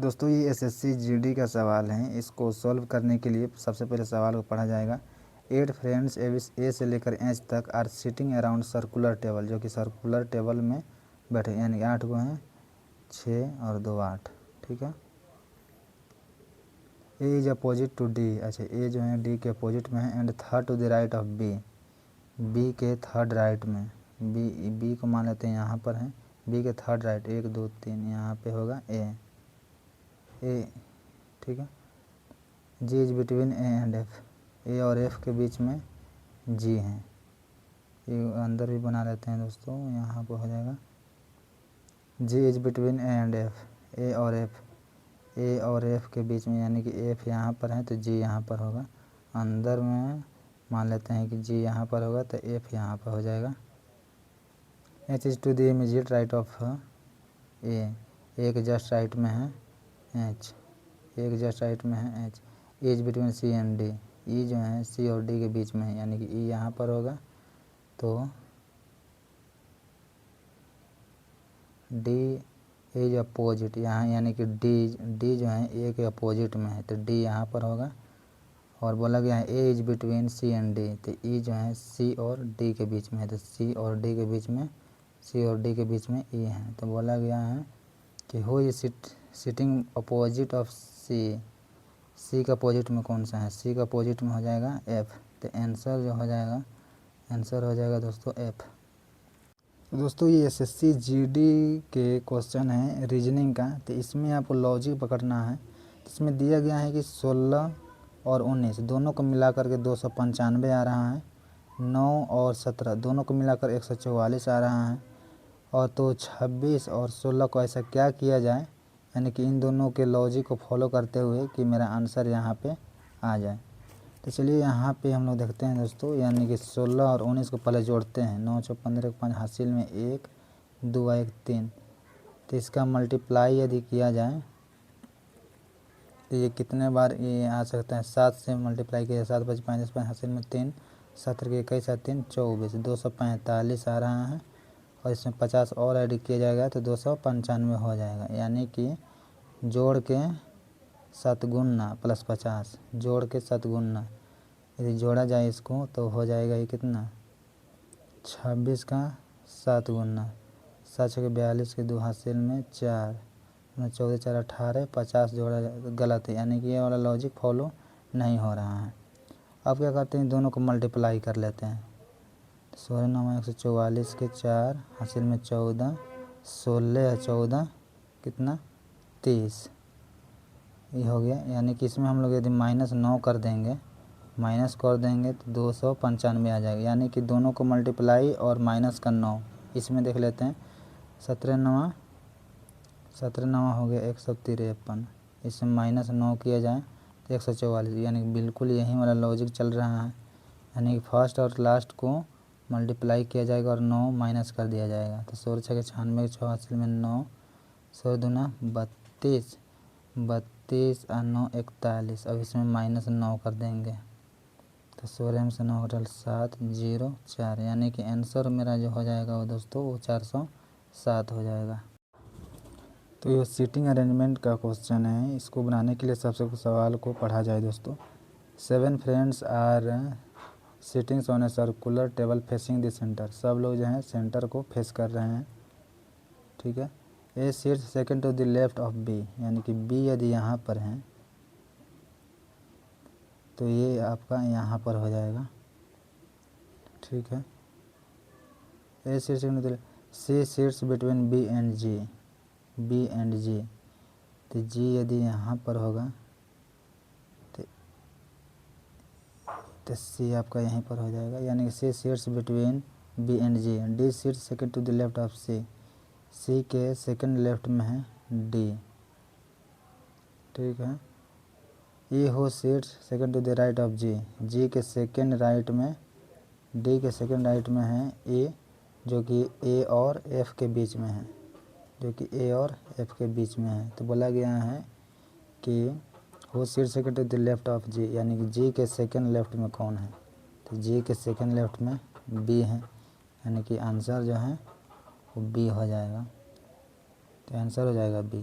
दोस्तों ये SSC GD का सवाल है। इसको सॉल्व करने के लिए सबसे पहले सवाल को पढ़ा जाएगा। 8 फ्रेंड्स ए से लेकर एच तक are sitting around circular table, जो कि सर्कुलर टेबल में बैठे, यानी 8 को हैं, 6 और 2 8। ठीक है। A is opposite to D, अच्छा ए जो है डी के अपोजिट में है, and third to the right of B, B के थर्ड राइट में, बी को मान लेते हैं यहाँ पर है, बी के थर्ड राइट 1 2 3 यहाँ पे होगा ए। ठीक है। G is between A and F, A और एफ के बीच में जी है। ये अंदर भी बना लेते हैं दोस्तों, यहाँ पर हो जाएगा G is between A and F, A और एफ के बीच में, यानी कि एफ यहाँ पर है तो जी यहाँ पर होगा। अंदर में मान लेते हैं कि जी यहाँ पर होगा तो एफ यहाँ पर हो जाएगा। H is to the immediate right of A, एक जस्ट राइट में है एच, एक जस्ट राइट में है H. E is between C and D, E जो है सी और डी के बीच में है, यानी कि ई यहाँ पर होगा तो डी इज अपोजिट यहाँ, यानी कि डी जो है ए के अपोजिट में है तो डी यहाँ पर होगा। और बोला गया है A is between C and D, तो ई जो है सी और डी के बीच में है तो सी और डी के बीच में, सी और डी के बीच में ई है। तो बोला गया है कि who is sitting opposite of C, C का अपोजिट में कौन सा है, सी का अपोजिट में हो जाएगा एफ। तो आंसर जो हो जाएगा, आंसर हो जाएगा दोस्तों एफ। दोस्तों ये एसएससी जीडी के क्वेश्चन है रीजनिंग का, तो इसमें आपको लॉजिक पकड़ना है। इसमें दिया गया है कि 16 और 19 दोनों को मिलाकर के 295 आ रहा है, 9 और 17 दोनों को मिलाकर 144 आ रहा है, और तो 26 और 16 को ऐसा क्या किया जाए, यानी कि इन दोनों के लॉजिक को फॉलो करते हुए कि मेरा आंसर यहाँ पे आ जाए। तो चलिए यहाँ पे हम लोग देखते हैं दोस्तों, यानी कि 16 और 19 को पहले जोड़ते हैं। 9 6 15 5 हासिल में 1 2 1 3, तो इसका मल्टीप्लाई यदि किया जाए तो ये कितने बार ये आ सकता है, 7 से मल्टीप्लाई किया, 7 5 5 5 हासिल में 3, 17 के 21 3 24, 245 आ रहा है। और इसमें 50 और ऐड किया जाएगा तो 295 हो जाएगा, यानी कि जोड़ के 7 गुना प्लस 50, जोड़ के 7 गुना यदि जोड़ा जाए इसको तो हो जाएगा ये कितना, 26 का 7 गुना, 7 के 42 के 2 हासिल में 4, 14 4 18, 50 जोड़ा गलत है, यानी कि ये वाला लॉजिक फॉलो नहीं हो रहा है। अब क्या करते हैं, दोनों को मल्टीप्लाई कर लेते हैं। 16 9 144 के 4 हासिल में 14, 16 14 कितना 30, ये हो गया। यानी कि इसमें हम लोग यदि -9 कर देंगे, माइनस कर देंगे तो 295 आ जाएगा, यानी कि दोनों को मल्टीप्लाई और माइनस का 9 इसमें देख लेते हैं। 17 9 हो गया 153, इसमें -9 किया जाए तो 144, यानी कि बिल्कुल यही वाला लॉजिक चल रहा है, यानी कि फर्स्ट और लास्ट को मल्टीप्लाई किया जाएगा और 9 माइनस कर दिया जाएगा। तो 16 6 96 6 हासिल में 9, 16 दूना 32, 32 और 9 41, अब इसमें -9 कर देंगे तो 16 में से 9 घटाल 7 0 4, यानी कि आंसर मेरा जो हो जाएगा वो दोस्तों वो 407 हो जाएगा। तो ये सीटिंग अरेंजमेंट का क्वेश्चन है। इसको बनाने के लिए सबसे सवाल को पढ़ा जाए दोस्तों। 7 friends are sittings on a circular table facing the centre, सब लोग जो हैं सेंटर को फेस कर रहे हैं। ठीक है। A seats second to the left of B, यानी कि बी यदि यहाँ पर है तो ये आपका यहाँ पर हो जाएगा। ठीक है। A seats second to the, C seats between B and G, B and G, तो जी यदि यहाँ पर होगा तो सी आपका यहीं पर हो जाएगा, यानी कि C seats between B and G. D seats second to the left of C, C के सेकंड लेफ्ट में है डी। ठीक है। ई हो seats second to the right of G, G के सेकंड राइट में, डी के सेकंड राइट में है ए, जो कि ए और एफ के बीच में है, जो कि ए और एफ के बीच में है। तो बोला गया है कि वो seat second to the left of G, यानी कि जी के सेकंड लेफ्ट में कौन है, तो जी के सेकंड लेफ्ट में बी है, यानी कि आंसर जो है वो बी हो जाएगा। तो आंसर हो जाएगा बी।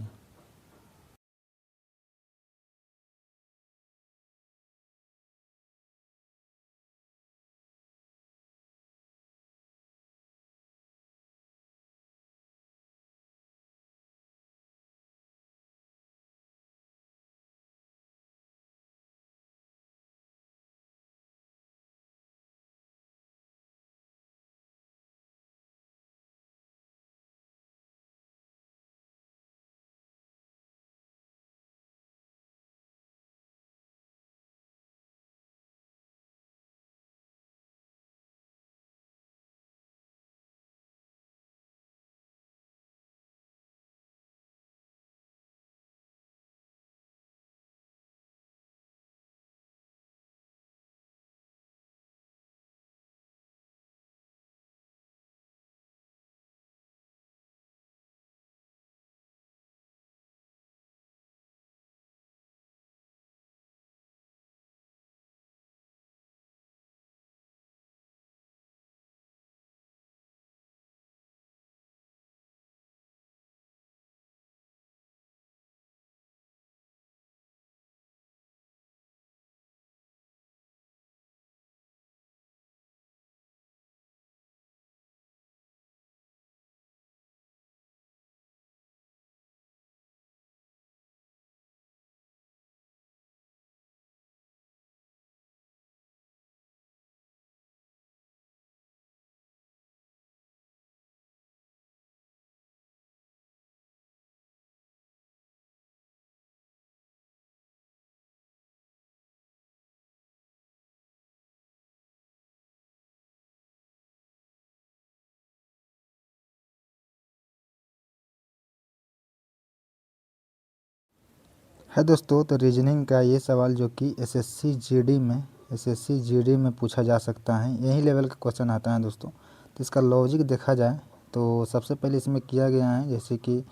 है दोस्तों। तो रीजनिंग का ये सवाल जो कि एसएससी जीडी में पूछा जा सकता है, यही लेवल का क्वेश्चन आता है दोस्तों। तो इसका लॉजिक देखा जाए तो सबसे पहले इसमें किया गया है जैसे कि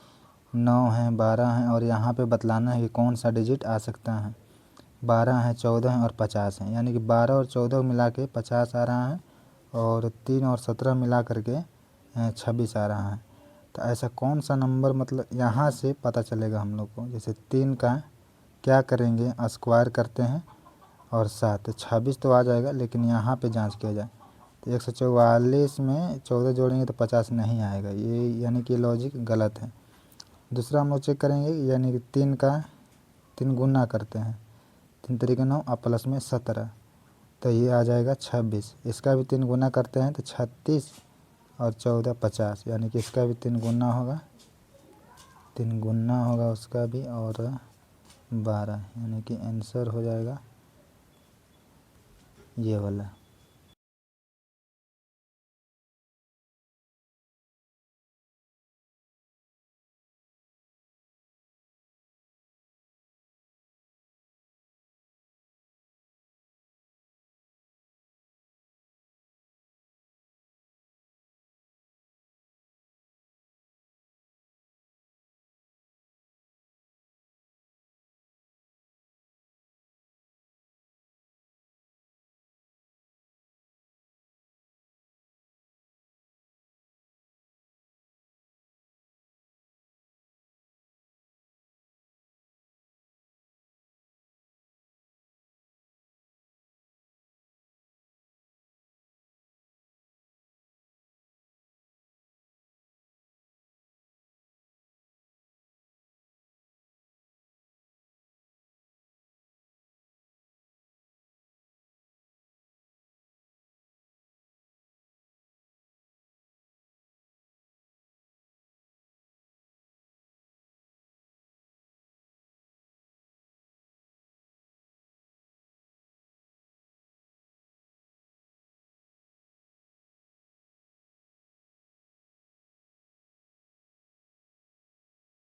9 है, 12 है और यहाँ पे बतलाना है कि कौन सा डिजिट आ सकता है। 12 है, 14 है और 50 है, यानी कि 12 और 14 मिला के 50 आ रहा है और 3 और 17 मिला करके 26 आ रहा है। तो ऐसा कौन सा नंबर, मतलब यहाँ से पता चलेगा हम लोग को। जैसे 3 का क्या करेंगे, स्क्वायर करते हैं और 7, 26 तो आ जाएगा, लेकिन यहाँ पे जांच किया जाए तो 144 में 14 जोड़ेंगे तो 50 नहीं आएगा, ये यानी कि लॉजिक गलत है। दूसरा हम लोग चेक करेंगे, यानी कि 3 का 3 गुना करते हैं, 3 तरीके 9 और प्लस में 17, तो ये आ जाएगा 26। इसका भी 3 गुना करते हैं तो 36 और 14 50, यानी कि इसका भी 3 गुना होगा, 3 गुना होगा उसका भी और 12, यानी कि आंसर हो जाएगा ये वाला।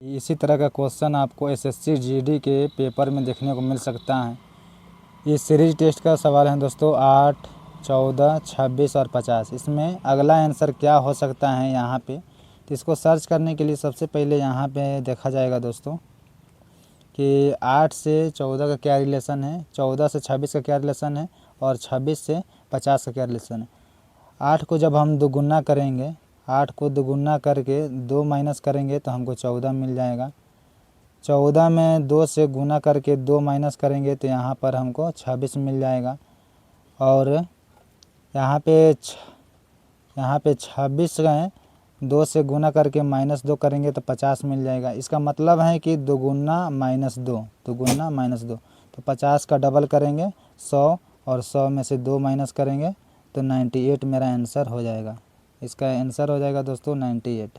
इसी तरह का क्वेश्चन आपको एसएससी जीडी के पेपर में देखने को मिल सकता है। ये सीरीज टेस्ट का सवाल है दोस्तों, 8, 14, 26 और 50। इसमें अगला आंसर क्या हो सकता है यहाँ पे, तो इसको सर्च करने के लिए सबसे पहले यहाँ पे देखा जाएगा दोस्तों कि 8 से 14 का क्या रिलेशन है, 14 से 26 का क्या रिलेशन है और 26 से 50 का क्या रिलेशन है। 8 को जब हम दोगुना करेंगे, 8 को दोगुना करके 2 माइनस करेंगे तो हमको 14 मिल जाएगा। 14 में 2 से गुना करके 2 माइनस करेंगे तो यहाँ पर हमको 26 मिल जाएगा। और यहाँ पे 26 है, 2 से गुना करके -2 करेंगे तो 50 मिल जाएगा। इसका मतलब है कि दोगुना -2, दोगुना -2, तो 50 का डबल करेंगे 100 और 100 में से 2 माइनस करेंगे तो 98 मेरा आंसर हो जाएगा। इसका आंसर हो जाएगा दोस्तों 98।